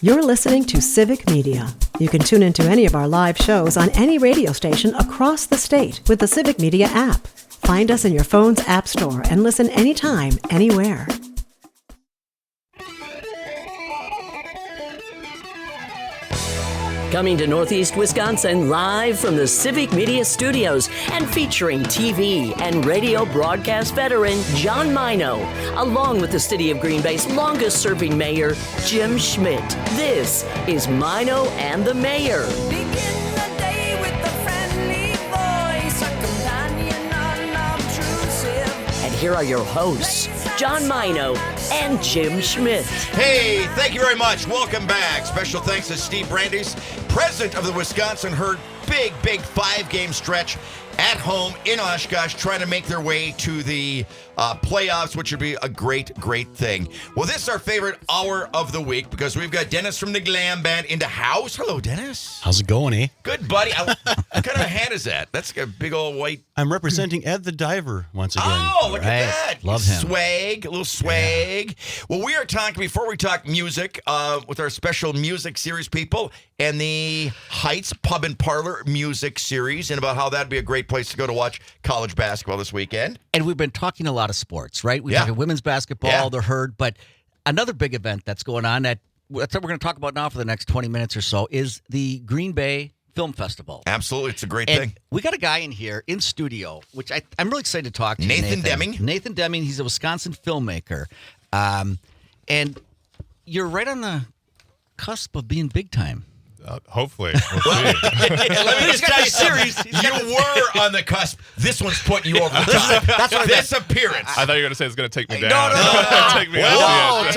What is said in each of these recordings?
You're listening to Civic Media. You can tune into any of our live shows on any radio station across the state with the Civic Media app. Find us in your phone's app store and listen anytime, anywhere. Coming to Northeast Wisconsin live from the Civic Media Studios and featuring TV and radio broadcast veteran John Mino, along with the City of Green Bay's longest-serving mayor, Jim Schmidt. This is Mino and the Mayor. Begin the day with a friendly voice, a companion unobtrusive. And here are your hosts, John Mino and Jim Schmidt. Hey, thank you very much. Welcome back. Special thanks to Steve Brandeis, president of the Wisconsin Herd. Big 5-game stretch at home in Oshkosh, trying to make their way to the playoffs, which would be a great thing. Well, this is our favorite hour of the week because we've got Dennis from the Glam Band in the house. Hello, Dennis. How's it going, eh? Good, buddy. What kind of a hat is that? That's a big old white. I'm representing Ed the Diver once again. Oh, look at that. Love him. Swag, a little swag. Yeah. Well, we are talking, before we talk music, with our special music series people and the Heights Pub and Parlor Music Series, and about how that'd be a great place to go to watch college basketball this weekend. And we've been talking a lot of sports, right? We're talking women's basketball, the Herd, but another big event that's going on that's what we're going to talk about now for the next 20 minutes or so is the Green Bay Film Festival. Absolutely. It's a great and thing. We got a guy in here in studio, which I'm really excited to talk to. Nathan Deming. Nathan Deming. He's a Wisconsin filmmaker. And you're right on the cusp of being big time. Hopefully. We'll see. Let me just tell you something. You were on the cusp. This one's putting you over the top. That's what this appearance. I thought you were going to say it's going to take me down. No. Take me out.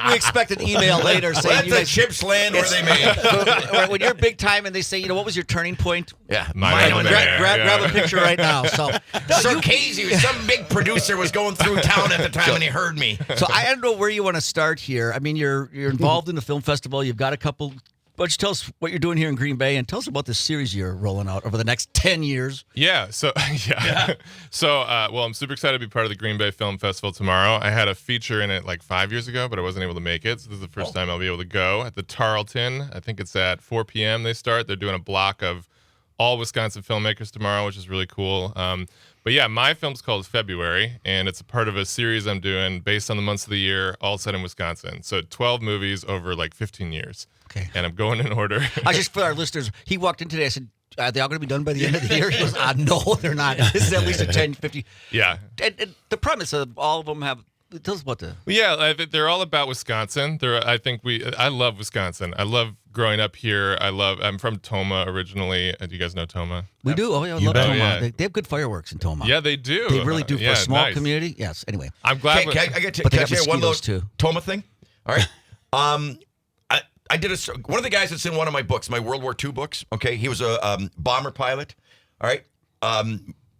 We expect an email later saying Let you the guys, chips land where they may. when you're big time and they say, what was your turning point? Yeah. Mine on there. Grab a picture right now. So Circasi, some big producer was going through town at the time and he heard me. So I don't know where you want to start here. I mean, you're involved in the film festival. You've got a couple. Why don't you tell us what you're doing here in Green Bay and tell us about this series you're rolling out over the next 10 years. Yeah. So, well, I'm super excited to be part of the Green Bay Film Festival tomorrow. I had a feature in it like 5 years ago, but I wasn't able to make it. So this is the first time I'll be able to go at the Tarleton. I think it's at 4 p.m. they start. They're doing a block of all Wisconsin filmmakers tomorrow, which is really cool. But yeah, my film's called February, and it's a part of a series I'm doing based on the months of the year, all set in Wisconsin. So 12 movies over like 15 years. Okay. And I'm going in order. I just, for our listeners, he walked in today. I said, are they all going to be done by the end of the year? He goes, no, they're not. This is at least a 10, 50. Yeah. And the premise of all of them have, tell us about the. Yeah, they're all about Wisconsin. I love Wisconsin. I love growing up here. I'm from Tomah originally. Do you guys know Tomah? We do. Oh, yeah, I love bet. Tomah. Yeah. They have good fireworks in Tomah. Yeah, they do. They really do for a small nice. community. Yes. Anyway. I'm glad. I get to But they got catch you one little mosquitoes, too. Toma thing. All right. I did one of the guys that's in one of my books, my World War II books. Okay, he was a bomber pilot. All right,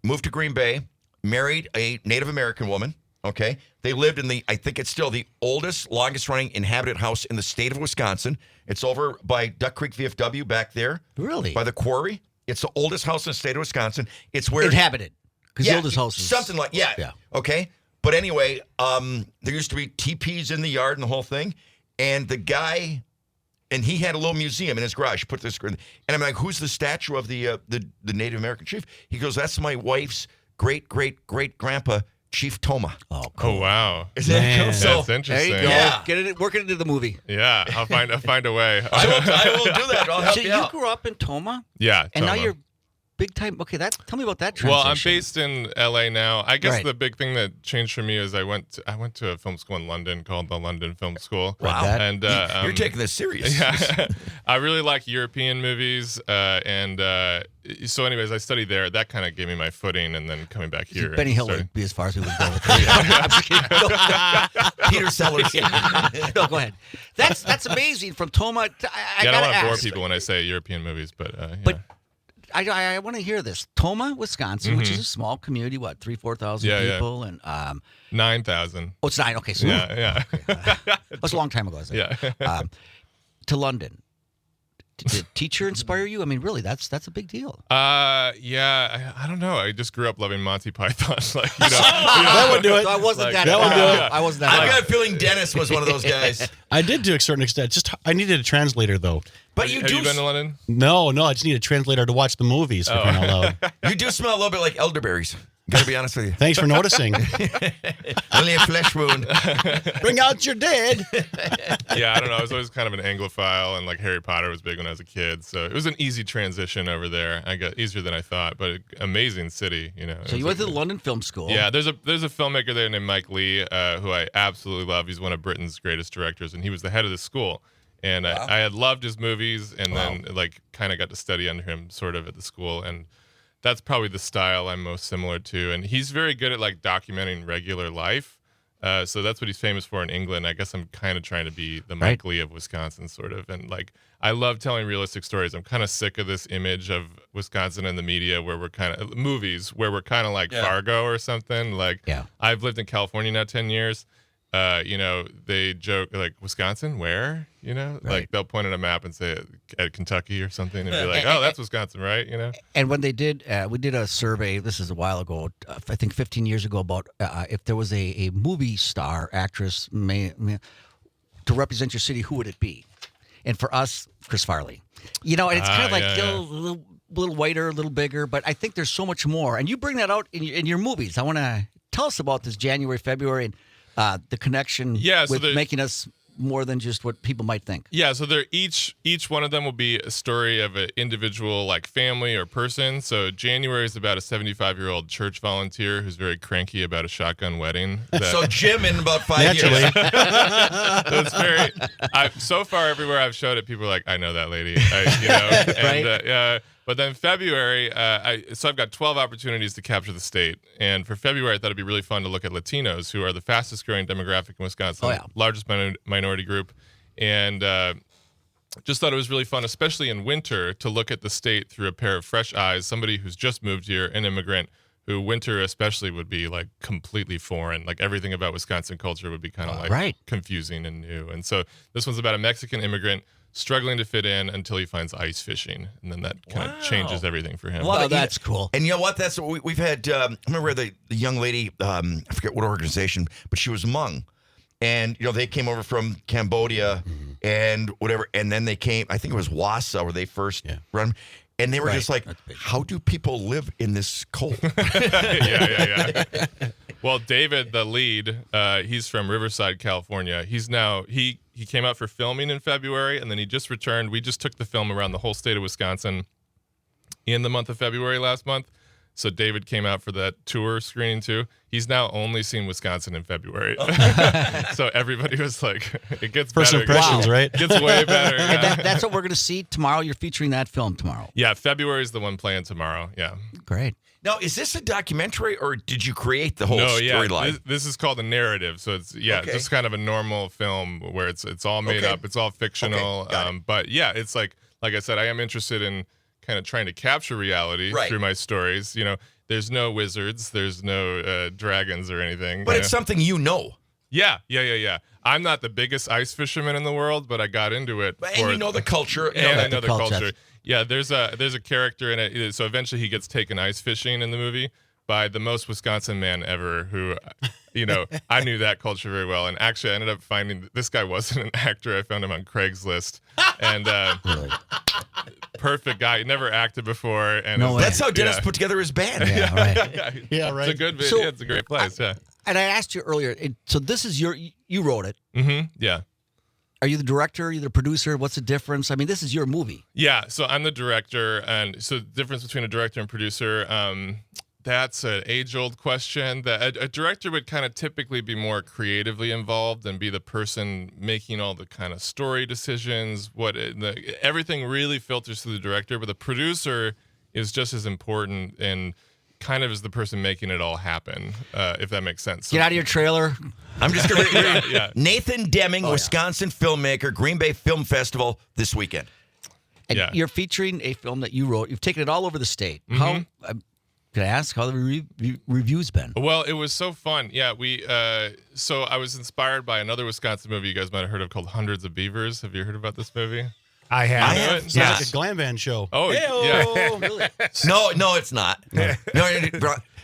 moved to Green Bay, married a Native American woman. Okay, they lived in I think it's still the oldest, longest running inhabited house in the state of Wisconsin. It's over by Duck Creek VFW back there. Really? By the quarry. It's the oldest house in the state of Wisconsin. It's where Inhabited. Because the oldest house is. something like Yeah. Okay, but anyway, there used to be teepees in the yard and the whole thing, and the guy. And he had a little museum in his garage. Put this, and I'm like, "Who's the statue of the Native American chief?" He goes, "That's my wife's great grandpa, Chief Tomah." Oh, cool. Oh wow. Isn't that cool? That's So, There interesting. you go. Yeah. Work it into the movie. Yeah, I'll find a way. I will do that. I'll help So you you out. grew up in Tomah? Yeah. And now Tomah. you're big time. Okay, tell me about that transition. Well, I'm based in LA now. I guess Right. the big thing that changed for me is I went to a film school in London called the London Film School. Wow. And You're taking this serious. Yeah, I really like European movies, so anyways, I studied there. That kind of gave me my footing, and then coming back here. Benny and Hill started- would be as far as we would go with that. I'm just kidding. Peter Sellers. No, go ahead. That's amazing. From Tomah, I I don't gotta want to bore ask. people when I say European movies, but yeah. But I want to hear this. Tomah, Wisconsin, which is a small community, 3,000-4,000 Yeah, yeah. people, and 9,000. it's 9. Okay, so Yeah. that's a long time ago. I said. Yeah. To London. Did a teacher inspire you? I mean, really, that's a big deal. Yeah, I don't know. I just grew up loving Monty Python. Like, That would do it. I wasn't Like, that. that would do it. I wasn't that. I've got a feeling Dennis was one of those guys. I did to a certain extent. Just I needed a translator though. But have you been to London? No, I just need a translator to watch the movies. For crying out loud. you do smell a little bit like elderberries. Gotta be honest with you. Thanks for noticing. Only a flesh wound. Bring out your dead. Yeah, I don't know. I was always kind of an Anglophile, and like Harry Potter was big when I was a kid, so it was an easy transition over there. I got easier than I thought, but amazing city, you know. So you went to the London Film School. Yeah, there's a filmmaker there named Mike Lee, who I absolutely love. He's one of Britain's greatest directors, and he was the head of the school. And I had loved his movies, and then like kind of got to study under him sort of at the school, and that's probably the style I'm most similar to. And he's very good at like documenting regular life. So that's what he's famous for in England. I guess I'm kind of trying to be the Mike Lee of Wisconsin, sort of. And like, I love telling realistic stories. I'm kind of sick of this image of Wisconsin in the media where we're kind of movies where we're kind of like Fargo or something. Like, I've lived in California now 10 years. You know, they joke like, Wisconsin, where? You know, like they'll point at a map and say at Kentucky or something and be like, oh, that's Wisconsin, right? You know? And when they did, we did a survey, this is a while ago, I think 15 years ago, about if there was a movie star, actress, to represent your city, who would it be? And for us, Chris Farley. You know, and it's kind of like a little whiter, a little bigger, but I think there's so much more. And you bring that out in your movies. I want to tell us about this January, February, and the connection with making us more than just what people might think. Yeah, so they're each one of them will be a story of an individual like family or person. So January is about a 75-year-old church volunteer who's very cranky about a shotgun wedding. So Jim in about 5 years. That's very. So far everywhere I've showed it, people are like, I know that lady. And, but then February, so I've got 12 opportunities to capture the state. And for February, I thought it'd be really fun to look at Latinos, who are the fastest growing demographic in Wisconsin, largest minority group. And just thought it was really fun, especially in winter, to look at the state through a pair of fresh eyes, somebody who's just moved here, an immigrant, who winter especially would be like completely foreign. Like everything about Wisconsin culture would be kind of like confusing and new. And so this one's about a Mexican immigrant struggling to fit in until he finds ice fishing, and then that kind of changes everything for him. Well, that's cool. And you know what? That's what we've had. I remember the young lady. I forget what organization, but she was Hmong, and you know they came over from Cambodia and whatever, and then they came. I think it was Wassa where they first run. And they were just like, how do people live in this cold? Yeah. Well, David, the lead, he's from Riverside, California. He came out for filming in February, and then he just returned. We just took the film around the whole state of Wisconsin in the month of February last month. So David came out for that tour screening too. He's now only seen Wisconsin in February. So everybody was like, it gets First better. impressions, right? It gets way better. And Yeah. that's what we're going to see tomorrow. You're featuring that film tomorrow. Yeah, February is the one playing tomorrow. Yeah. Great. Now, is this a documentary or did you create the whole storyline? This is called a narrative. So it's just kind of a normal film where it's all made up. It's all fictional. But yeah, it's like I said, I am interested in kind of trying to capture reality through my stories. You know, there's no wizards, there's no dragons or anything. But it's something you know. Yeah. I'm not the biggest ice fisherman in the world, but I got into it. And you know the culture. And I know the culture. Yeah, there's a character in it. So eventually he gets taken ice fishing in the movie by the most Wisconsin man ever who, you know, I knew that culture very well. And actually I ended up finding this guy wasn't an actor. I found him on Craigslist. And perfect guy. He never acted before. And that's how Dennis put together his band. Yeah, right. Yeah, right. It's a good video. It's a great place. And I asked you earlier, so this is you wrote it. Mm-hmm. Yeah. Are you the director? Are you the producer? What's the difference? I mean, this is your movie. Yeah, so I'm the director, and so the difference between a director and producer, that's an age-old question. That a director would kind of typically be more creatively involved and be the person making all the kind of story decisions. Everything really filters through the director, but the producer is just as important and kind of is the person making it all happen, if that makes sense. Get out of your trailer. I'm just going to read Nathan Deming, Wisconsin filmmaker, Green Bay Film Festival this weekend. And you're featuring a film that you wrote. You've taken it all over the state. How? Can I ask how the review's been? Well, it was so fun. Yeah, so I was inspired by another Wisconsin movie you guys might have heard of called Hundreds of Beavers. Have you heard about this movie? I have. I have, It's yes. like a glam band show. Oh, yeah. Really? No, it's not. No,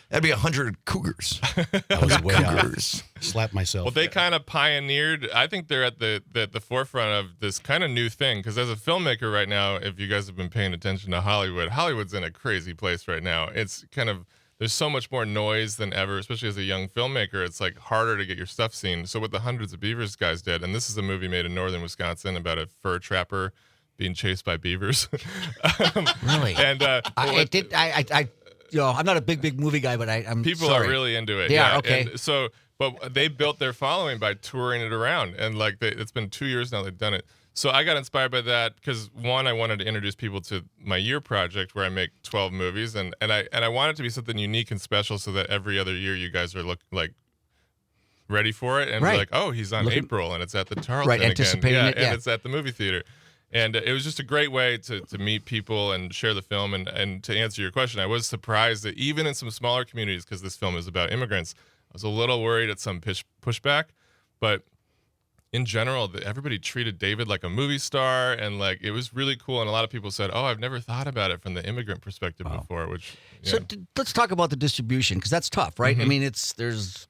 that'd be 100 cougars. That was way off. Cougars. Slap myself. Well, they kind of pioneered. I think they're at the forefront of this kind of new thing. Because as a filmmaker right now, if you guys have been paying attention to Hollywood's in a crazy place right now. It's kind of there's so much more noise than ever, especially as a young filmmaker. It's like harder to get your stuff seen. So what the Hundreds of Beavers guys did, and this is a movie made in northern Wisconsin about a fur trapper being chased by beavers. Really? And I'm not a big movie guy, but I'm people sorry. are really into it. They are, okay. And so, but they built their following by touring it around, and like it's been 2 years now they've done it. So I got inspired by that because one, I wanted to introduce people to my year project where I make 12 movies, and I want it to be something unique and special, so that every other year you guys are ready for it and be Right. like, oh, he's on April and it's at the Tarleton Right, again. anticipating yeah, it, yeah. and it's at the movie theater. And it was just a great way to meet people and share the film. And to answer your question, I was surprised that even in some smaller communities, because this film is about immigrants, I was a little worried at some pushback. But in general, everybody treated David like a movie star, and like it was really cool. And a lot of people said, "Oh, I've never thought about it from the immigrant perspective before." Which, yeah. So let's talk about the distribution, because that's tough, right? I mean, there's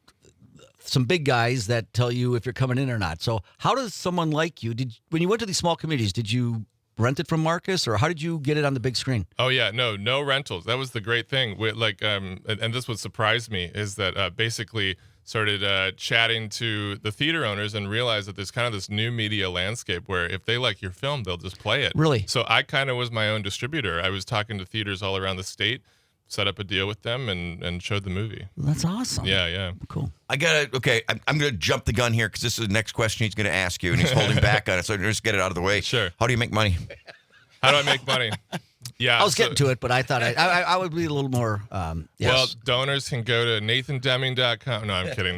some big guys that tell you if you're coming in or not. So how does someone like you, when you went to these small communities, did you rent it from Marcus, or how did you get it on the big screen? Oh yeah, no rentals. That was the great thing. And this what surprised me is that basically started chatting to the theater owners and realized that there's kind of this new media landscape where if they like your film, they'll just play it. Really? So I kind of was my own distributor. I was talking to theaters all around the state, set up a deal with them, and showed the movie. That's awesome. Yeah. Cool. I'm going to jump the gun here because this is the next question he's going to ask you, and he's holding back on it, so just get it out of the way. Sure. How do you make money? How do I make money? Yeah, I was getting to it, but I thought I would be a little more. Yes. Well, donors can go to nathandeming.com. No, I'm kidding.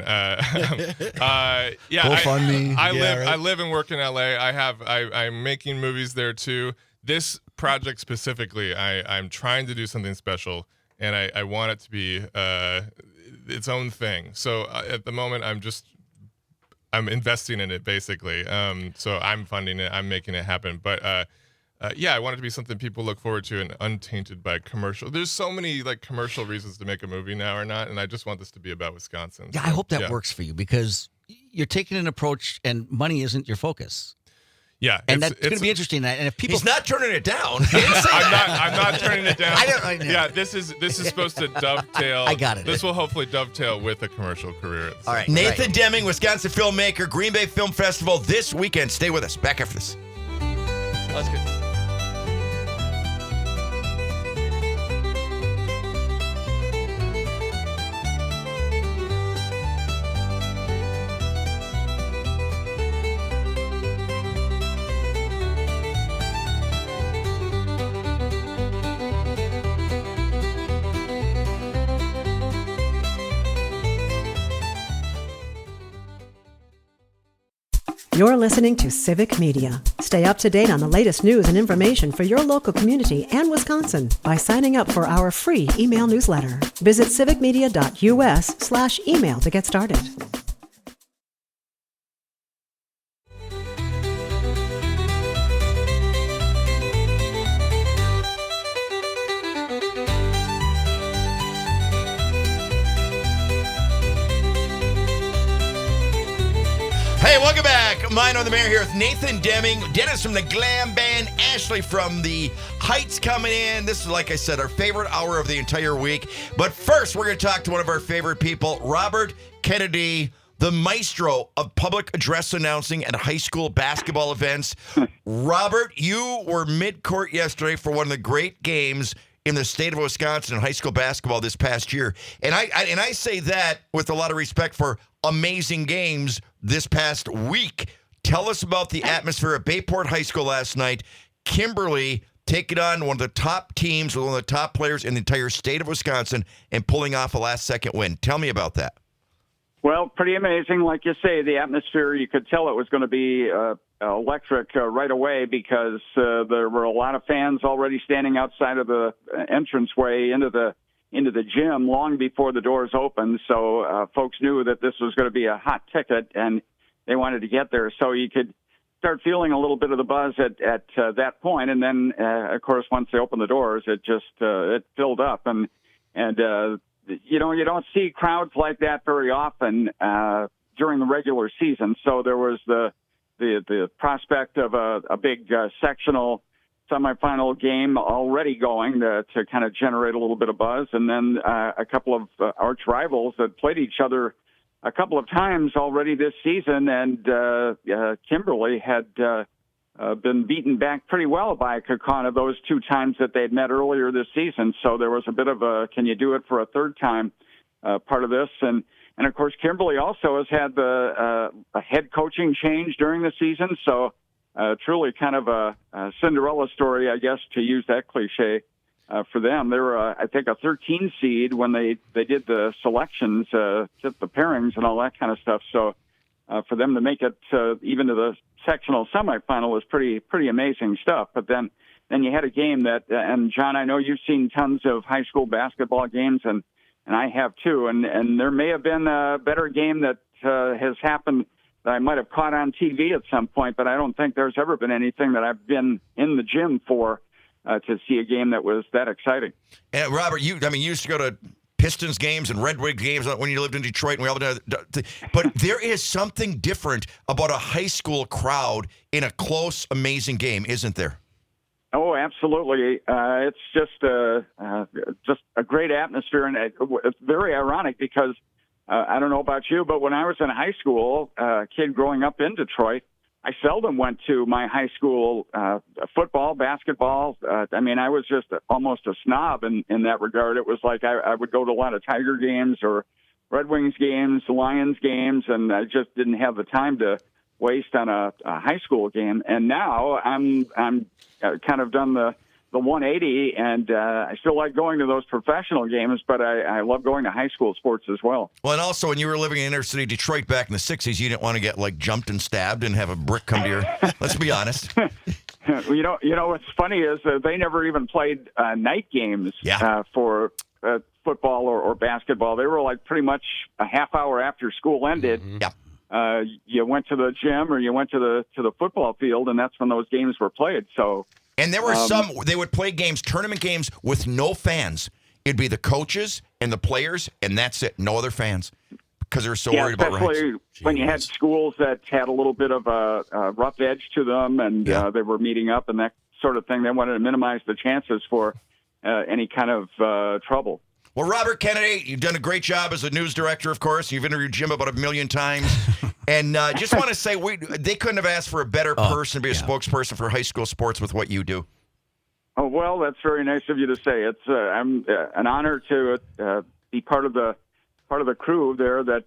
GoFundMe. I live and work in LA. I'm making movies there too. This project specifically, I'm trying to do something special, and I want it to be its own thing. So at the moment, I'm investing in it basically. So I'm funding it. I'm making it happen. But I want it to be something people look forward to and untainted by commercial. There's so many like commercial reasons to make a movie now or not, and I just want this to be about Wisconsin. Yeah, I hope that works for you, because you're taking an approach and money isn't your focus. Yeah, And that's going to be interesting. And if people, He's not turning it down. I'm not turning it down. I know. Yeah, this is supposed to dovetail. I got it. This will hopefully dovetail with a commercial career. all right, Nathan right. Deming, Wisconsin filmmaker, Green Bay Film Festival this weekend. Stay with us. Back after this. That's good. You're listening to Civic Media. Stay up to date on the latest news and information for your local community and Wisconsin by signing up for our free email newsletter. Visit civicmedia.us/email to get started. Hey, welcome back. Mine on the Mayor here with Nathan Deming, Dennis from the Glam Band, Ashley from the Heights coming in. This is, like I said, our favorite hour of the entire week. But first, we're going to talk to one of our favorite people, Robert Kennedy, the maestro of public address announcing at high school basketball events. Robert, you were mid-court yesterday for one of the great games in the state of Wisconsin in high school basketball this past year. And I say that with a lot of respect for amazing games this past week. Tell us about the atmosphere at Bayport High School last night. Kimberly taking on one of the top teams with one of the top players in the entire state of Wisconsin and pulling off a last-second win. Tell me about that. Well, pretty amazing. Like you say, the atmosphere, you could tell it was going to be electric right away, because there were a lot of fans already standing outside of the entranceway into the gym long before the doors opened. So folks knew that this was going to be a hot ticket, and they wanted to get there. So you could start feeling a little bit of the buzz at that point, and then of course once they opened the doors, it just it filled up, and you don't see crowds like that very often during the regular season. So there was the prospect of a big sectional semifinal game already going to kind of generate a little bit of buzz, and then a couple of arch rivals that played each other a couple of times already this season, and Kimberly had been beaten back pretty well by Kaukauna those two times that they'd met earlier this season. So there was a bit of a can you do it for a third time part of this, and of course Kimberly also has had a head coaching change during the season, so truly kind of a Cinderella story, I guess, to use that cliche. For them, they were, I think, a 13 seed when they did the selections, just the pairings and all that kind of stuff. So for them to make it even to the sectional semifinal was pretty amazing stuff. But then you had a game that, and John, I know you've seen tons of high school basketball games, and I have too. And there may have been a better game that has happened that I might have caught on TV at some point, but I don't think there's ever been anything that I've been in the gym for. To see a game that was that exciting. And Robert, you used to go to Pistons games and Red Wings games when you lived in Detroit, and we all did. But there is something different about a high school crowd in a close, amazing game, isn't there? Oh, absolutely. It's just a great atmosphere, and it's very ironic because I don't know about you, but when I was in high school, a kid growing up in Detroit, I seldom went to my high school football, basketball. I was just almost a snob in that regard. It was like I would go to a lot of Tiger games or Red Wings games, Lions games, and I just didn't have the time to waste on a high school game. And now I'm kind of done the 180, and I still like going to those professional games, but I love going to high school sports as well. Well, and also when you were living in inner city Detroit back in the 60s, you didn't want to get jumped and stabbed and have a brick come to your, let's be honest. You know what's funny is they never even played night games for football or basketball. They were pretty much a half hour after school ended. Yeah. You went to the gym or you went to the football field, and that's when those games were played. So. And there were they would play games, tournament games with no fans. It'd be the coaches and the players, and that's it. No other fans because they were so worried about rights. Especially when you had schools that had a little bit of a rough edge to them, and they were meeting up and that sort of thing. They wanted to minimize the chances for any kind of trouble. Well, Robert Kennedy, you've done a great job as a news director, of course. You've interviewed Jim about 1 million times. And just want to say, they couldn't have asked for a better person to be a spokesperson for high school sports with what you do. Oh, well, that's very nice of you to say. It's I'm an honor to be part of the crew there that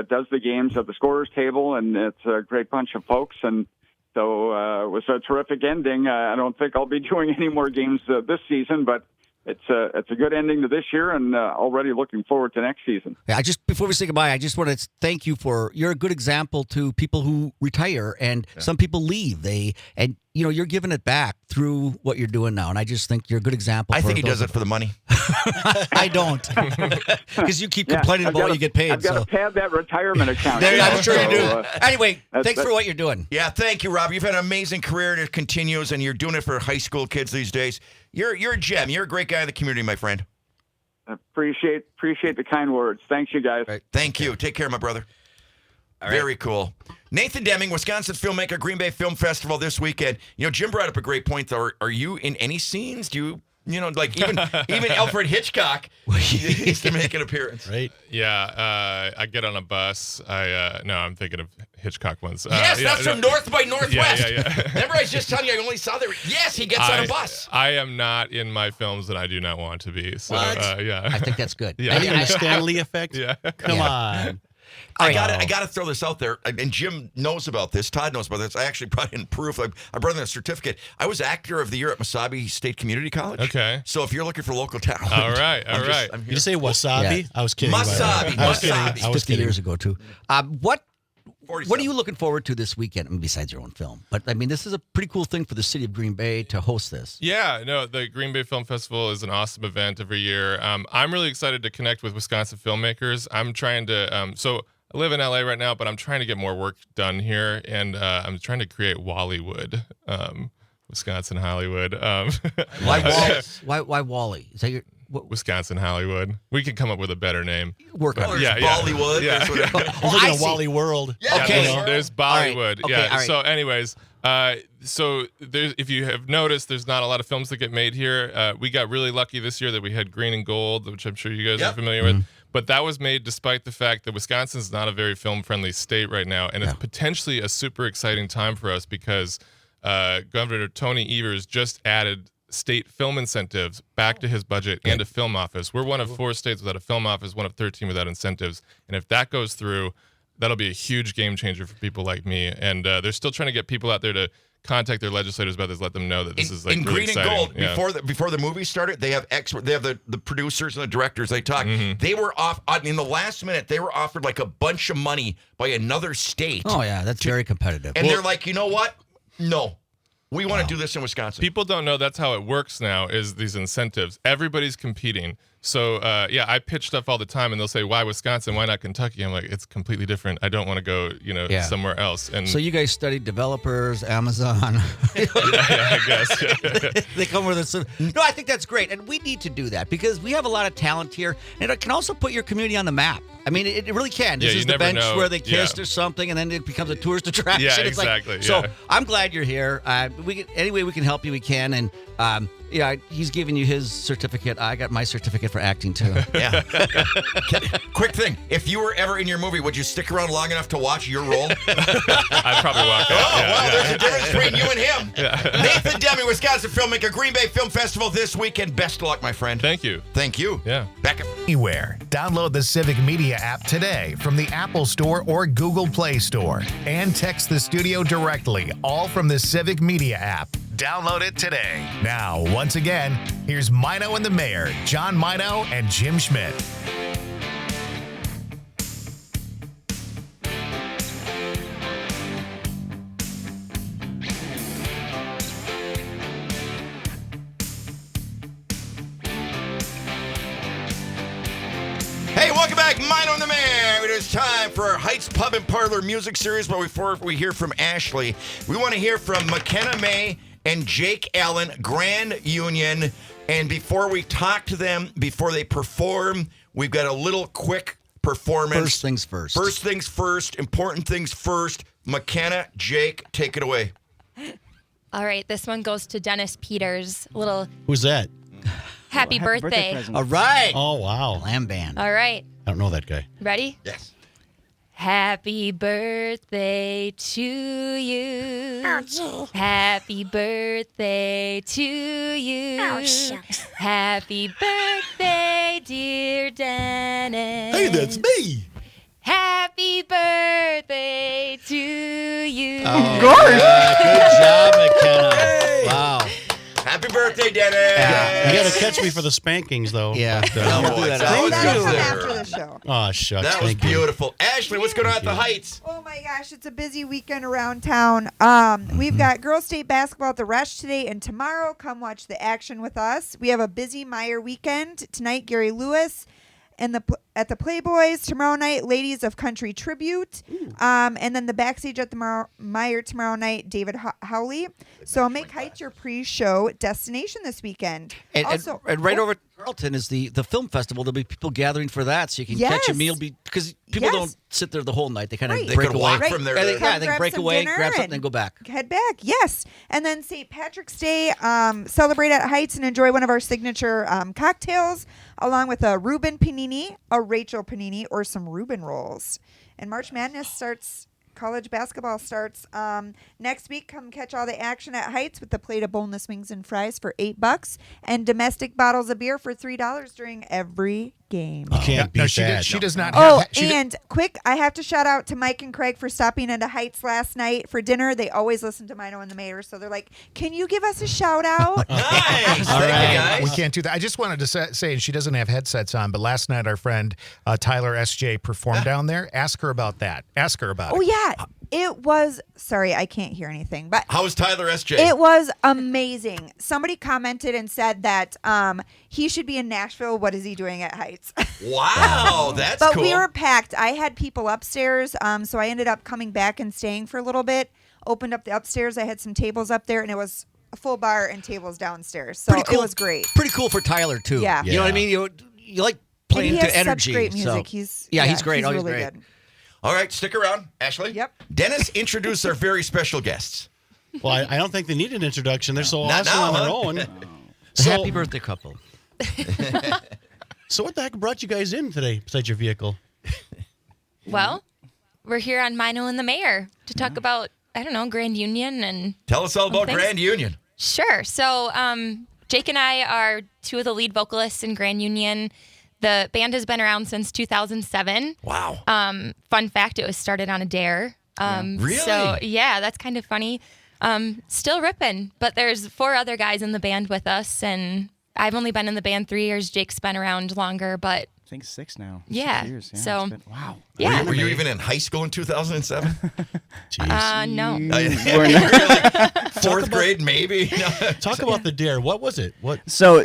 does the games at the scorer's table, and it's a great bunch of folks. And so it was a terrific ending. I don't think I'll be doing any more games this season, but it's a good ending to this year, and already looking forward to next season. Yeah, before we say goodbye, I just want to thank you you're a good example to people who retire, and some people leave. You're giving it back through what you're doing now, and I just think you're a good example. I think he does it for the money. I don't, because you keep complaining about what you get paid. I've got to pad that retirement account. I'm sure you do. Anyway, thanks for what you're doing. Yeah, thank you, Rob. You've had an amazing career, and it continues, and you're doing it for high school kids these days. You're a gem. You're a great guy in the community, my friend. Appreciate the kind words. Thanks, you guys. Right. Thank you. Take care, my brother. Very cool. Nathan Deming, Wisconsin filmmaker, Green Bay Film Festival this weekend. Jim brought up a great point, though. Are you in any scenes? Do you, even Alfred Hitchcock needs to make an appearance. Right? Yeah. I get on a bus. I'm thinking of Hitchcock ones. That's from North by Northwest. Yeah. Remember, I was just telling you I only saw that. Yes, he gets on a bus. I am not in my films that I do not want to be. So, I think that's good. Yeah. Any Stanley effect? Yeah. Come on. I got to throw this out there, and Jim knows about this. Todd knows about this. I actually brought in proof. I brought in a certificate. I was Actor of the Year at Masabi State Community College. Okay. So if you're looking for local talent, all right. I'm Did you say wasabi? Yeah. I was kidding. Masabi. I was kidding. Wasabi. I was 50 kidding. years ago too. What 47. are you looking forward to this weekend? Besides your own film, but this is a pretty cool thing for the city of Green Bay to host this. Yeah, no, the Green Bay Film Festival is an awesome event every year. I'm really excited to connect with Wisconsin filmmakers. I'm trying to. So I live in LA right now, but I'm trying to get more work done here, and I'm trying to create Wallywood, Wisconsin Hollywood. Why Wally? Is that your Wisconsin Hollywood. We could come up with a better name. work on? Yeah, Bollywood. Yeah. That's what I was looking at Wally World. Yeah, Okay. There's Bollywood. Okay, yeah. all right. So, anyways, so there's, if you have noticed, there's not a lot of films that get made here. We got really lucky this year that we had Green and Gold, which I'm sure you guys are familiar with. But that was made despite the fact that Wisconsin's not a very film-friendly state right now, and it's potentially a super exciting time for us because Governor Tony Evers just added state film incentives back to his budget and a film office. We're one of 4 states without a film office, one of 13 without incentives. And if that goes through, that'll be a huge game changer for people like me. And they're still trying to get people out there to contact their legislators about this, let them know that this is like in really Green exciting. and Gold, Yeah. before the movie started, they have the producers and the directors. They talk. They were off in the last minute. They were offered like a bunch of money by another state. Oh yeah, that's very competitive. And they're like, you know what? No, we want to do this in Wisconsin. People don't know that's how it works now, is these incentives. Everybody's competing. So, I pitch stuff all the time, and they'll say, why Wisconsin? Why not Kentucky? I'm like, it's completely different. I don't want to go, somewhere else. And So you guys studied developers, Amazon. I guess. Yeah. They come with us. No, I think that's great, and we need to do that because we have a lot of talent here, and it can also put your community on the map. I mean, it really can. This Yeah, is you the never bench know. where they kissed Yeah. or something, and then it becomes a tourist attraction. Yeah, It's like- exactly, So yeah. I'm glad you're here. Any way we can help you, we can. And he's giving you his certificate. I got my certificate for acting too. Yeah. Quick thing: if you were ever in your movie, would you stick around long enough to watch your role? I'd probably walk out. Oh, Yeah, well, yeah. there's a difference between you and him. Nathan Demme, Wisconsin filmmaker, Green Bay Film Festival this weekend. Best of luck, my friend. Thank you. Thank you. Yeah. Back up. Anywhere. Download the Civic Media app today from the Apple Store or Google Play Store and text the studio directly, all from the Civic Media app. Download it today. Now, once again, here's Mino and the Mayor, John Mino and Jim Schmidt. Hey, welcome back, Mino and the Mayor. It is time for our Heights Pub and Parlor music series. But before we hear from Ashley, we want to hear from McKenna May and Jake Allen, Grand Union. And before we talk to them, before they perform, we've got a little quick performance. First things first. First things first, important things first. McKenna, Jake, take it away. All right, this one goes to Dennis Peters. A little Who's that? happy birthday. All right. Oh, wow. Lamb band. All right, I don't know that guy. ready? Yes. Happy birthday to you. Happy birthday to you. Happy birthday, dear Dennis. Hey, that's me. Happy birthday to you. Good job, McKenna. Wow. Happy birthday, Dennis. You got to catch me for the spankings, though. Yeah. But, No, we'll do that That was That'll come good. after the show. oh, shucks. That was Thank you. beautiful. Ashley, what's going on at the Heights? Oh my gosh, it's a busy weekend around town. We've got girls state basketball at the Rush today and tomorrow. Come watch the action with us. We have a busy Meyer weekend tonight. Gary Lewis and at the Playboys tomorrow night. Ladies of Country Tribute, and then the backstage at the Meyer tomorrow night. David Howley. So make Heights your pre-show destination this weekend. And right Oh, over at Carlton is the film festival. There'll be people gathering for that, so you can catch a Yes. meal. Because people Yes. don't sit there the whole night. They kind of Right. They break could away. walk Right. from there. Yeah, to- they Come can grab break some away, dinner grab something, and and go back. Head back, yes. And then St. Patrick's Day, celebrate at Heights and enjoy one of our signature cocktails, along with a Reuben panini, a Rachel panini, or some Reuben rolls. And March Madness starts. College basketball starts next week. Come catch all the action at Heights with the plate of boneless wings and fries for $8 and domestic bottles of beer for $3 during every game. You can't beat that. She does not Oh, have... and quick, I have to shout out to Mike and Craig for stopping into Heights last night for dinner. They always listen to Mino and the Mayor, so they're like, "Can you give us a shout out?" Nice. All Thank right. you, guys. We can't do that. I just wanted to say, and she doesn't have headsets on, but last night our friend Tyler S.J. performed down there. Ask her about that. Ask her about Oh it. yeah, It was, sorry, I can't hear anything, but How was Tyler S.J.? it was amazing. Somebody commented and said that he should be in Nashville. What is he doing at Heights? Wow, that's But cool. we were packed. I had people upstairs, so I ended up coming back and staying for a little bit. Opened up the upstairs. I had some tables up there, and it was a full bar and tables downstairs. So Pretty cool. it was great. Pretty cool for Tyler too. Yeah. You know what I mean? You like playing and he to has energy. Such great so- music. He's he's great. Oh, he's really great. good. All right, stick around, Ashley. Yep. Dennis, introduce our very special guests. Well, I don't think they need an introduction. They're so Not awesome now, on their huh? own. Happy birthday, couple. So what the heck brought you guys in today besides your vehicle? Well, we're here on Mino and the Mayor to talk about, I don't know, Grand Union and Tell us all about things. Grand Union. Sure. So Jake and I are two of the lead vocalists in Grand Union. The band has been around since 2007. Wow. Fun fact, it was started on a dare. Really? So, yeah, that's kind of funny. Still ripping, but there's 4 other guys in the band with us, and I've only been in the band 3 years. Jake's been around longer, but I think 6 now. Yeah, 6 years. Yeah, so- it's been- wow. yeah. Were you even in high school in 2007? No. Really? Fourth grade, maybe? No. Talk about the dare. What was it? What? So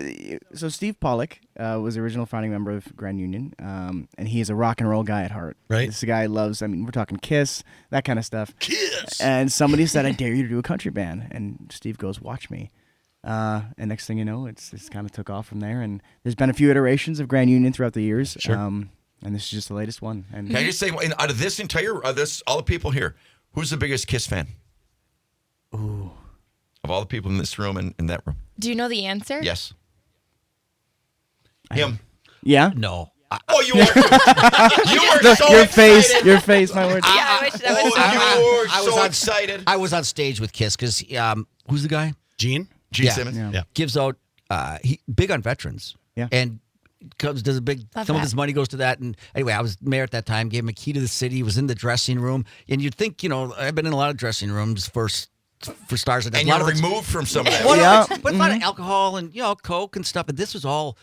Steve Pollock was the original founding member of Grand Union, and he is a rock and roll guy at heart. Right. This guy loves, we're talking Kiss, that kind of stuff. Kiss! And somebody said, I dare you to do a country band. And Steve goes, watch me. And next thing you know, it's kind of took off from there. And there's been a few iterations of Grand Union throughout the years. Sure. And this is just the latest one. And Can I just say, out of this entire, all the people here, who's the biggest Kiss fan? Ooh. Of all the people in this room and in that room? Do you know the answer? Yes. Him. Yeah? No. Oh, you are. You were so your excited. your face, my word. Yeah, I wish that was Oh, you were so on- excited. I was on stage with Kiss because who's the guy? Gene? Gene Yeah. Simmons. Yeah. Gives out he big on veterans. Yeah. And does a big Love some of that. his money goes to that. And anyway, I was mayor at that time, gave him a key to the city, was in the dressing room, and you'd think, I've been in a lot of dressing rooms for stars And a you're lot of it's- removed from some of that. Well, Yeah. but a lot of alcohol and Coke and stuff. But this was all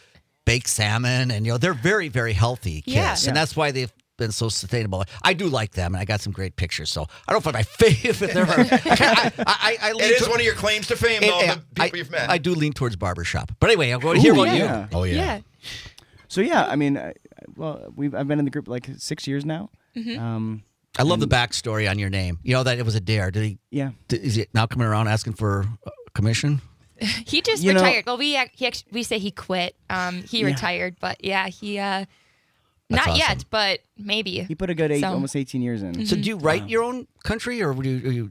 baked salmon, and they're very, very healthy Kiss, Yeah. and that's why they've been so sustainable. I do like them, and I got some great pictures. So I don't find my favorite. I lean It is to- one of your claims to fame, though, the people you've met. I do lean towards barbershop. But anyway, I'm going to hear about yeah. you. Oh, yeah. Yeah. So yeah, I've been in the group like 6 years now. I love the backstory on your name. You know that it was a dare. Yeah. Is it now coming around asking for a commission? He just You know- retired. Well, we say he quit. He retired, but yeah, he not awesome. yet, but maybe. He put a good So- almost 18 years in. So do you write your own country, or would you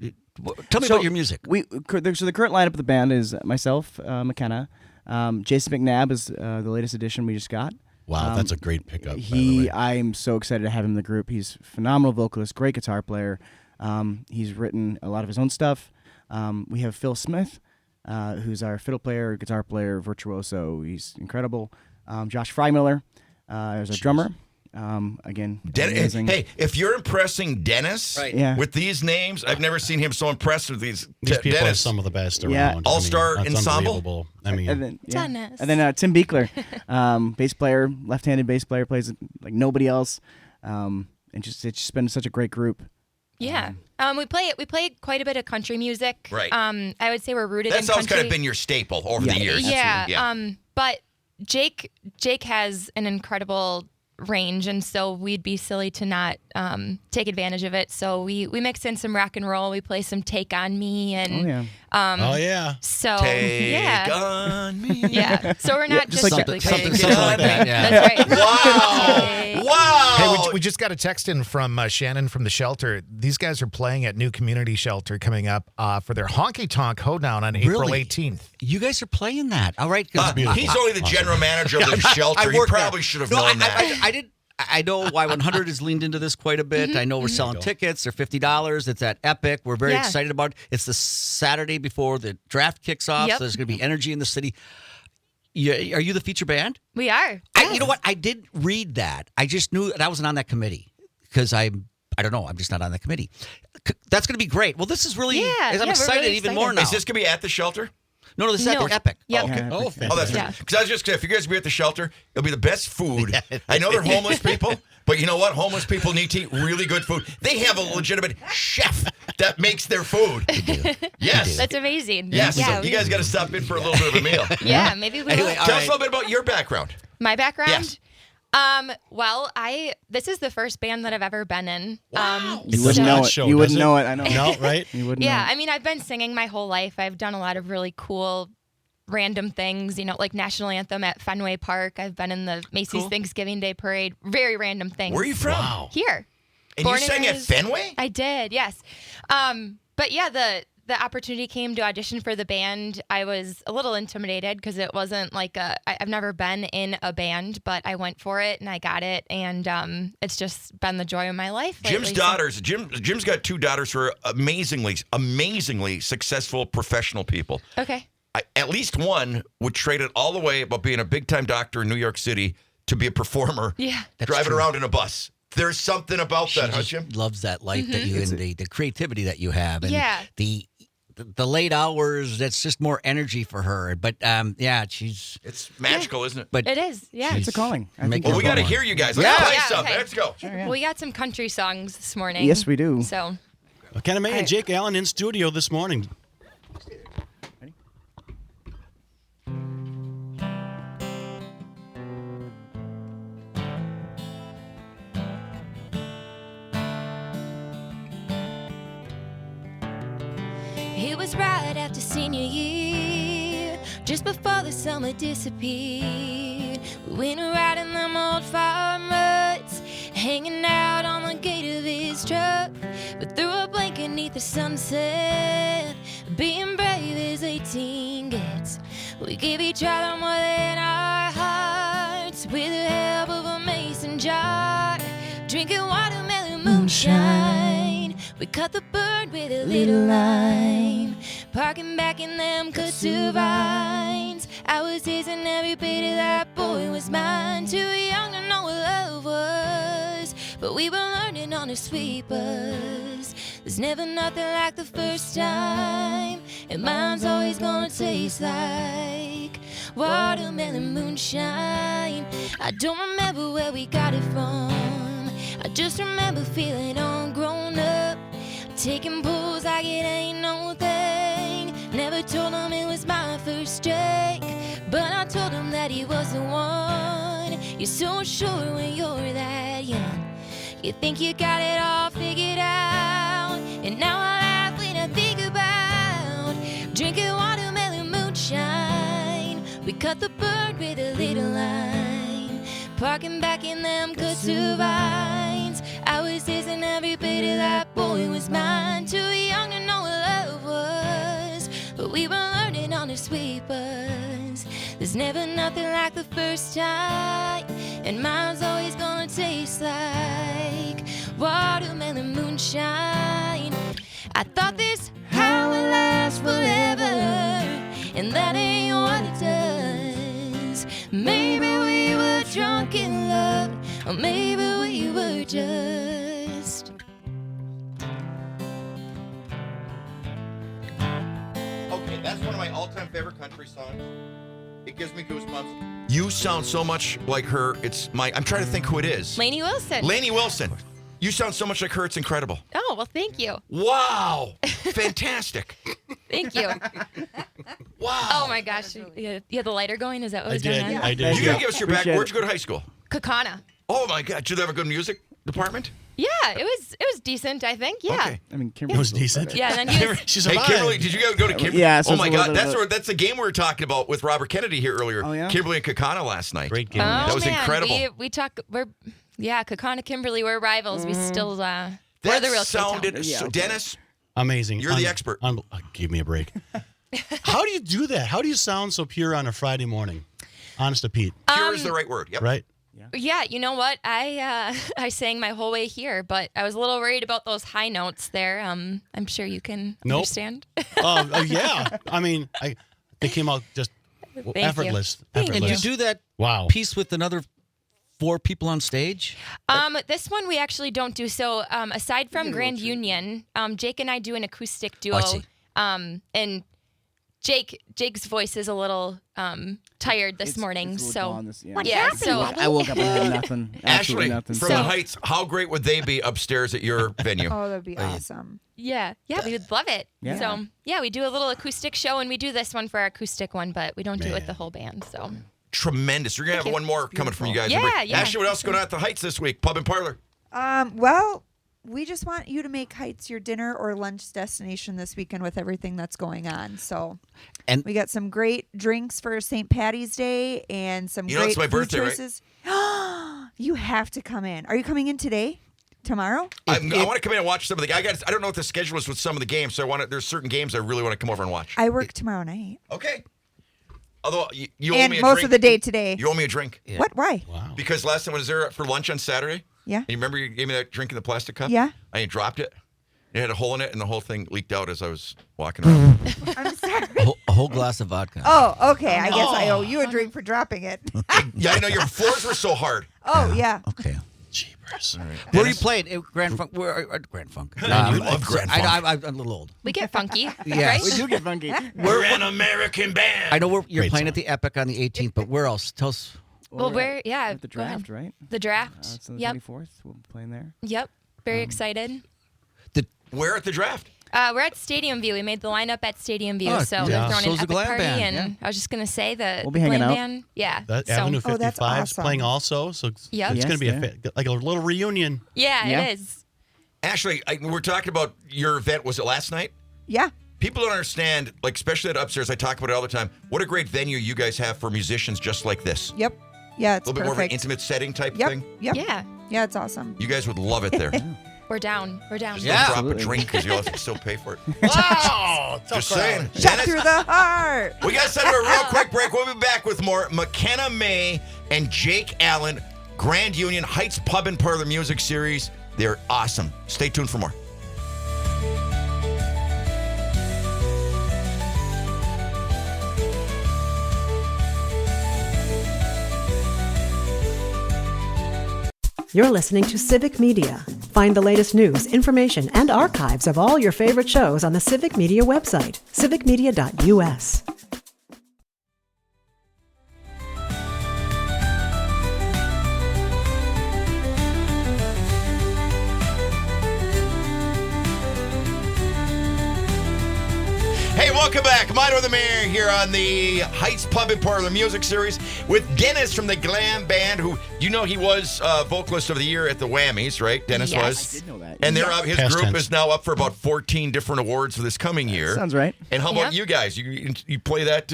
tell me So about your music? So the current lineup of the band is myself, McKenna. Jason McNabb is the latest addition we just got. Wow, that's a great pickup. by the way. I'm so excited to have him in the group. He's a phenomenal vocalist, great guitar player. He's written a lot of his own stuff. We have Phil Smith, who's our fiddle player, guitar player, virtuoso. He's incredible. Josh Freimiller is our drummer. Again, amazing. Hey, if you're impressing Dennis Right. Yeah. with these names, I've never seen him so impressed with these. These people are Dennis. some of the best around. Yeah. I mean, All-star that's ensemble? unbelievable. I mean, And then, Dennis. And then Tim Beekler, bass player, left-handed bass player, plays like nobody else. And it's just been such a great group. Yeah. We play quite a bit of country music. Right. I would say we're rooted That's in always country. kind of been your staple over the years. Yeah. Yeah. But Jake has an incredible range, and so we'd be silly to not take advantage of it. So we mix in some rock and roll. We play some Take on Me, and oh yeah. so Take yeah, on me. yeah. So we're not just like strictly something country. like that. Yeah. That's right. Wow. Wow. Hey, we just got a text in from Shannon from the shelter. These guys are playing at New Community Shelter coming up for their Honky Tonk Hoedown on April Really? 18th. You guys are playing that, all right? 'Cause He's only the general manager of the shelter. He work there. probably should have No, known that. I did. I know Y100 has leaned into this quite a bit. I know we're selling tickets. They're $50. It's at Epic. We're very Yeah. excited about it. It's the Saturday before the draft kicks off, Yep. so there's going to be energy in the city. Are you the feature band? We are. You know what? I did read that. I just knew that I wasn't on that committee because I don't know. I'm just not on that committee. That's going to be great. Well, this is really. Yeah, I'm we're excited really even excited. more now. Is this going to be at the shelter? No, this is at the Epic. Yep. Okay. Oh, Oh, that's Yeah. because I was just if you guys be at the shelter, it'll be the best food. I know they're homeless people, but you know what? Homeless people need to eat really good food. They have a legitimate chef that makes their food. Yes. That's amazing. Yes. Yeah, So you guys got to stop in for a little bit of a meal. Yeah, maybe we Anyway, will. Tell us a little bit about your background. My background? Yes. Well, this is the first band that I've ever been in. You wouldn't know it. show, You does wouldn't it? know it. I know. No, right? You wouldn't Yeah, know. I mean, I've been singing my whole life. I've done a lot of really cool random things, like National Anthem at Fenway Park. I've been in the Macy's Thanksgiving Day Parade. Very random things. Where are you from? Wow. Here. And Born you sang at raised- Fenway? I did, yes. But yeah, the opportunity came to audition for the band. I was a little intimidated because it wasn't like I've never been in a band, but I went for it and I got it, and it's just been the joy of my life. Jim's lately. daughters. Jim's got 2 daughters who are amazingly successful professional people. Okay. At least one would trade it all the way about being a big time doctor in New York City to be a performer. Yeah. That's driving true. around in a bus. There's something about She that, huh, just Jim? loves that life that you and the creativity that you have, and Yeah. the late hours. That's just more energy for her. But yeah, she's It's magical, isn't it? but It is, yeah. It's a calling. I think Make Well, we you're got to going. hear you guys. Yeah. Let's play Yeah, something. okay. Let's go. We got some country songs this morning. Yes, we do. So, Kenna May and Jake Allen in studio this morning. It was right after senior year, just before the summer disappeared. We went riding them old farm ruts, hanging out on the gate of his truck. But threw a blanket beneath the sunset, being brave as 18 gets. We give each other more than our hearts, with the help of a mason jar, drinking watermelon moonshine. We cut the bird with a little line, parking back in them kudzu vines. I was his and every bit of that boy was mine. Too young to know what love was, but we were learning on the sweepers. There's never nothing like the first time, and mine's always gonna taste like watermelon moonshine. I don't remember where we got it from, I just remember feeling all grown up, taking pulls like it ain't no thing. Never told him it was my first drink, but I told him that he was the one. You're so sure when you're that young, you think you got it all figured out. And now I laugh when I think about drinking watermelon moonshine. We cut the bird with a little line, parking back in them kudzu vines. I was his and every bit of that boy was mine. Too young to know what love was, but we were learning on the sweepers. There's never nothing like the first time, and mine's always gonna taste like watermelon moonshine. I thought this how it lasts forever, and that ain't what it does. Maybe we were drunk in love, or maybe we were just. Okay, that's one of my all-time favorite country songs. It gives me goosebumps. You sound so much like her. I'm trying to think who it is. Lainey Wilson. Lainey Wilson. You sound so much like her. It's incredible. Oh, well, thank you. Wow. Fantastic. Thank you. Wow. Oh, my gosh. You had the lighter going? Is that what was going on? I did. You gotta give us your back. Where'd you go to high school? Kakana. Oh my God. Did they have a good music department? Yeah, it was decent, I think. Yeah. Okay. I mean, It was decent. Yeah, and then he was, She's Hey, alive. Kimberly, did you go to Kimberly? Yeah, so Oh it's my a little God, bit of a- that's the game we were talking about with Robert Kennedy here earlier. Oh, yeah? Kimberly and Kakana last night. Great game. oh, That was man, incredible. We talk. Kakana, Kimberly, we're rivals. We still we're That the real sounded K-Town. Yeah, okay. Dennis. Amazing. You're the expert. Give me a break. How do you do that? How do you sound so pure on a Friday morning? Honest to Pete, Pure is the right word. Yep. right? Yeah, you know what? I sang my whole way here, but I was a little worried about those high notes there. I'm sure you can Nope. understand. Yeah. I mean, they came out just you. effortless. Thank And Effortless. you do that Wow. piece with another 4 people on stage? This one we actually don't do. So aside from Grand Union, Jake and I do an acoustic duo. I see. And Jake's voice is a little tired this morning, it's a little so gone this- yeah. What Yeah, happened? so I woke up and had nothing. Absolutely Ashley, nothing. from the Heights, how great would they be upstairs at your venue? Oh, that'd be awesome. Yeah, we would love it. Yeah. So we do a little acoustic show, and we do this one for our acoustic one, but we don't do it with the whole band. So Tremendous. You're going to have one more coming from you guys. Yeah, yeah. Ashley, what else is going on at the Heights this week? Pub and parlor. Well, we just want you to make Heights your dinner or lunch destination this weekend with everything that's going on. So, And we got some great drinks for St. Patty's Day and some You know, great it's my food birthday, right? choices. You have to come in. Are you coming in today? Tomorrow? I want to come in and watch some of the. I don't know what the schedule is with some of the games, so there's certain games I really want to come over and watch. I work tomorrow night. Okay. Although you owe And me a most drink. of the day today. You owe me a drink. What? Why? Wow. Because last time I was there for lunch on Saturday. Yeah. And you remember you gave me that drink in the plastic cup? Yeah. I dropped it. It had a hole in it, and the whole thing leaked out as I was walking around. I'm sorry. a whole glass of vodka. Oh, okay. I guess I owe you a drink for dropping it. Yeah, I know your floors were so hard. Oh, yeah. Okay. Jeepers. Where are you playing? Grand Funk. Grand Funk. You love Grand Funk. I'm a little old. we get funky. Yes. right? We do get funky. We're an American band. I know you're Great playing song. at the Epic on the 18th, but where else? Tell us. Well, we're at the go ahead. draft, right? The draft. It's on the Yep. 24th. We'll be playing there. Yep. Very excited. Where at the draft? We're at Stadium View. We made the lineup at Stadium View, Oh, so yeah. we're throwing So's an the epic Glam party. Band, And I was just gonna say the We'll be hanging Glam out. Band. Yeah. That so, Avenue Oh, that's 55 is awesome. playing also, so it's Yep. going to Yes, be yeah. like a little reunion. Yeah, Yeah. it is. Ashley, we're talking about your event. Was it last night? Yeah. People don't understand, like especially at upstairs. I talk about it all the time. What a great venue you guys have for musicians just like this. Yep. Yeah, A it's little bit more of an perfect. intimate setting type Yep. thing. Yep. Yeah. Yeah, it's awesome. You guys would love it there. We're down. We're down. Just Yeah. don't drop a Absolutely. drink because you'll have to still pay for it. Wow! Just saying. Shot Dennis, through the heart. we got to send a real quick break. We'll be back with more McKenna May and Jake Allen, Grand Union Heights Pub and Parlor Music Series. They're awesome. Stay tuned for more. You're listening to Civic Media. Find the latest news, information, and archives of all your favorite shows on the Civic Media website, civicmedia.us. Hey, welcome back. Mino the Mayor here on the Heights Pub and Parlor Music Series with Dennis from the Glam Band, who you know he was vocalist of the year at the Whammies, right? Dennis Yes. was. I did know that. And they're up, his Past group tense. is now up for about 14 different awards for this coming year. Sounds right. And how about Yep. you guys? You play that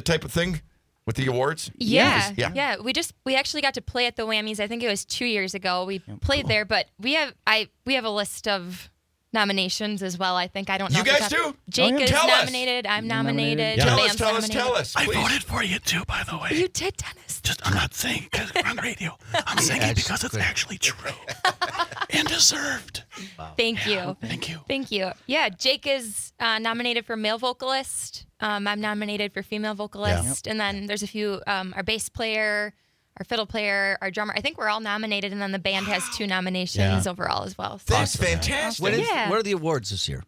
type of thing with the awards? Yeah, Yeah. yeah. We actually got to play at the Whammies. I think it was 2 years ago. We played there, but we have a list of nominations as well. I think I don't know. You off the guys top- do? Jake Oh, yeah. is Tell us. nominated. I'm nominated. Yeah. the Tell us, band's tell us, nominated. tell us, I please. voted for you too, by the way. You did, Dennis. I'm not saying because we're on radio. I'm saying it because it's actually true and deserved. Thank you. Thank you. Thank you. Yeah, Jake is nominated for male vocalist. I'm nominated for female vocalist, and then there's a few. Our bass player, our fiddle player, our drummer. I think we're all nominated, and then the band has 2 nominations Yeah. overall as well. So. That's fantastic. Yeah. What are the awards this year?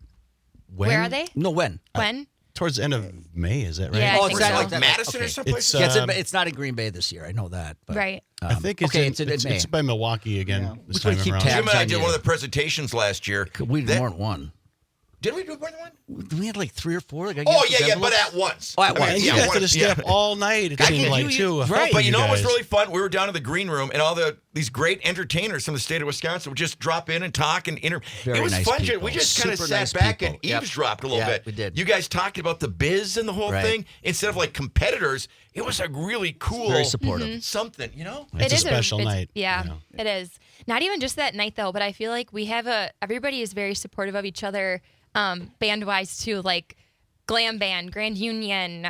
Where are they? No, when? When? Towards the end of May, is that right? Yeah, I Oh, think it's not so. like that. Madison or Okay. someplace? It's, Yeah, um, it's not in Green Bay this year. I know that. But, Right. I think it's okay, in, it's in it's, May. it's by Milwaukee again. Yeah. This Which way time keep around. tabs? Jim and I on did you. one of the presentations last year. We did That- more than one. Did we do more than one? We had like 3 or 4. Like, I Oh, guess, yeah, with yeah, but envelopes. at once. Oh, at I mean, once. And yeah, you guys one- had to stay yeah. up all night, it I seemed can like, do too. you- I right. felt But you know what's guys. really fun? We were down in the green room, and all these great entertainers from the state of Wisconsin would just drop in and talk and Very It was nice fun. people. We just kind of Super sat nice back people. and Yep. eavesdropped a little Yeah, bit. we did. You guys talked about the biz and the whole Right. thing instead of like competitors. It was a really cool, Very supportive. something. You know, It's a special night. Yeah, you know. it is. Not even just that night though, but I feel like we have everybody is very supportive of each other, band wise too. Like Glam Band, Grand Union.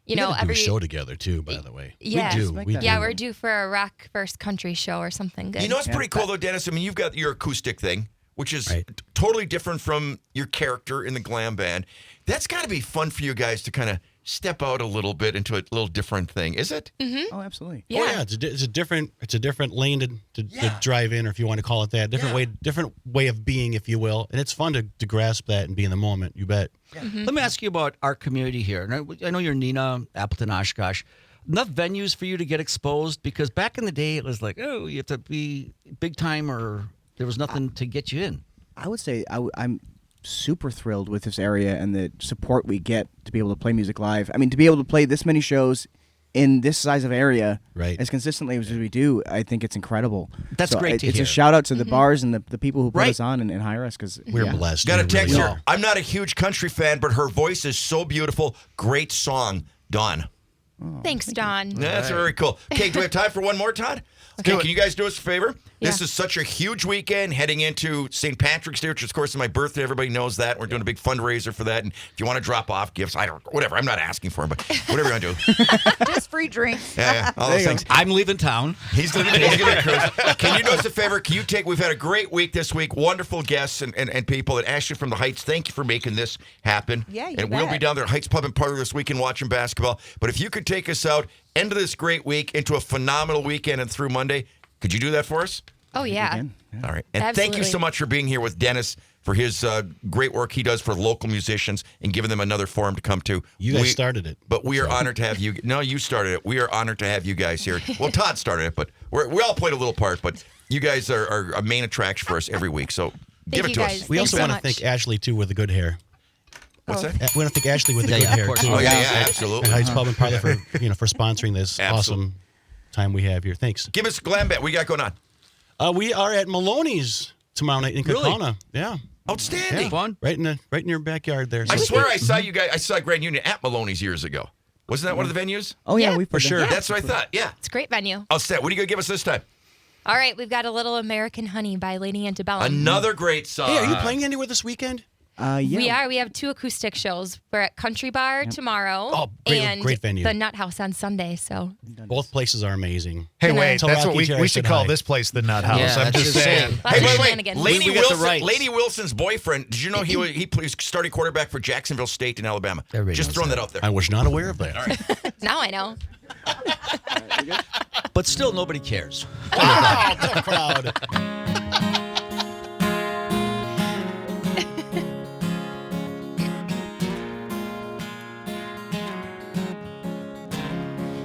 You know, gotta do every a show together too. By the way, Yeah, we do. We do. yeah, we're due for a rock versus country show or something good. you know it's pretty cool though, Dennis. I mean, you've got your acoustic thing, which is totally different from your character in the glam band. That's got to be fun for you guys to kind of step out a little bit into a little different thing, is it? Mm-hmm. Oh, absolutely. Yeah. Oh, yeah. It's a different lane to drive in, or if you want to call it that. Different way of being, if you will. And it's fun to grasp that and be in the moment. You bet. Let me ask you about our community here. And I know you're Neenah, Appleton, Oshkosh. Enough venues for you to get exposed? Because back in the day, it was like, oh, you have to be big time, or there was nothing to get you in. I would say I'm super thrilled with this area and the support we get to be able to play music live. I mean, to be able to play this many shows in this size of area as consistently as we do, I think it's incredible. That's great to It's hear. a shout out to the bars and the people who put us on and hire us, because we're blessed. Got a We text really here. are. I'm not a huge country fan, but her voice is so beautiful. Great song, Dawn. Thanks, Don. That's very cool. Okay, do we have time for one more, Todd? Okay, can you guys do us a favor? This is such a huge weekend heading into St. Patrick's Day, which of course is my birthday. Everybody knows that. We're doing a big fundraiser for that. And if you want to drop off gifts, whatever. I'm not asking for them, but whatever you want to do. Just free drinks. Yeah, all those things. I'm leaving town. He's going to cruise. Can you do us a favor? Can you we've had a great week this week. Wonderful guests and people. And Ashley from the Heights, thank you for making this happen. Yeah, you And we'll bet. be down there at Heights Pub and Parlor this weekend watching basketball. But if you could take us out, end of this great week, into a phenomenal weekend and through Monday, could you do that for us? Oh, yeah. All right. And thank you Absolutely. so much for being here with Dennis for his great work he does for local musicians and giving them another forum to come to. You guys started it. But we are honored to have you. No, you started it. We are honored to have you guys here. Well, Todd started it, but we all played a little part. But you guys are a main attraction for us every week. So give it to us. We also want to thank Ashley, too, with the good hair. What's that? We want to thank Ashley with the Yeah, good yeah, of hair, course. too. Oh, yeah, absolutely. And Heights Pub and Parlor for sponsoring this awesome time we have here. Thanks. Give us a glam band. What you got going on? We are at Maloney's tomorrow night in Really? Kaukauna. Yeah. Outstanding. Yeah. Fun. Right in your backyard there. I So- swear I saw you guys. I saw Grand Union at Maloney's years ago. Wasn't that one of the venues? Oh, yeah, Yeah. we For sure. That's what I thought. Yeah. It's a great venue. I'll set. What are you going to give us this time? All right, we've got a little American Honey by Lady Antebellum. Another great song. Hey, are you playing anywhere this weekend? Yeah. We are. We have 2 acoustic shows. We're at Country Bar tomorrow. Oh, great- and great venue. the Nut House on Sunday. So Both places are amazing. Hey, wait, Tell that's Rocky what we Terry should said call hi. this place the Nut House. Yeah, I'm that's just just saying. saying. Lots Hey, of by the way, shenanigans. Laney We got the Wilson, rights. Laney Wilson's boyfriend. Did you know he was starting quarterback for Jacksonville State in Alabama? Everybody Just knows throwing that. that out there. I was not aware of that. now I know. But still, nobody cares. Oh, tough crowd.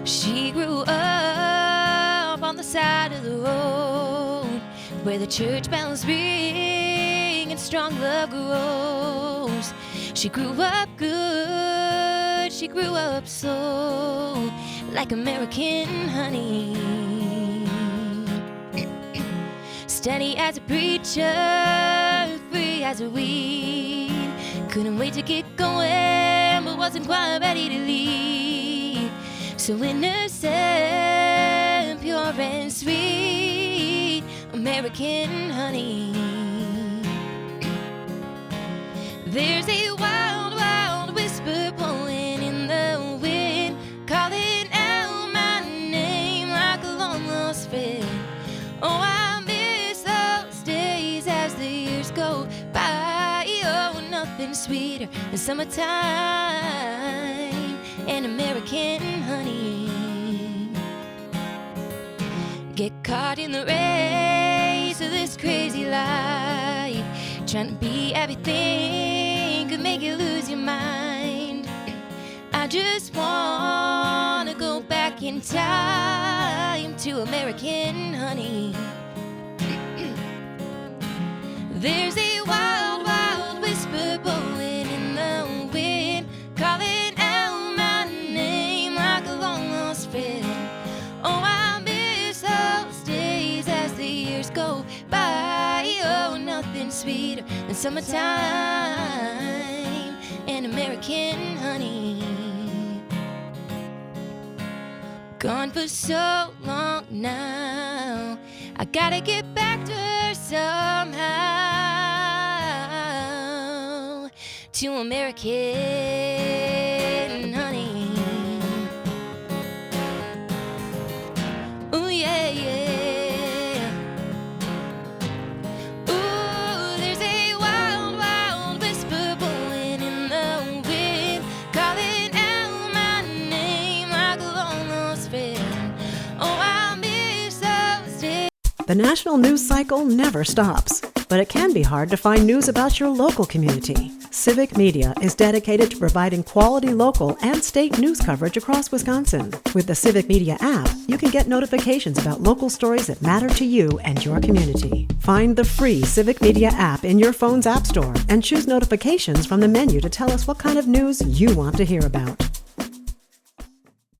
She grew up on the side of the road where the church bells ring and strong love grows. She grew up good, she grew up slow, like American honey. Steady as a preacher, free as a weed. Couldn't wait to get going, but wasn't quite ready to leave. So innocent, pure and sweet, American honey. There's a wild, wild whisper blowing in the wind, calling out my name like a long lost friend. Oh, I miss those days as the years go by. Oh, nothing sweeter than summertime and American honey. Get caught in the race of this crazy life, trying to be everything could make you lose your mind. I just wanna go back in time to American honey. There's a wild, wild whisper blowing in the wind, calling out my name like a long lost friend. Oh, I miss those days as the years go by. Oh, nothing sweeter than summertime and American honey. Gone for so long now, I gotta get back to her somehow, to American honey. Ooh, yeah, yeah. Ooh, The national news cycle never stops, but it can be hard to find news about your local community. Civic Media is dedicated to providing quality local and state news coverage across Wisconsin. With the Civic Media app, you can get notifications about local stories that matter to you and your community. Find the free Civic Media app in your phone's app store and choose notifications from the menu to tell us what kind of news you want to hear about.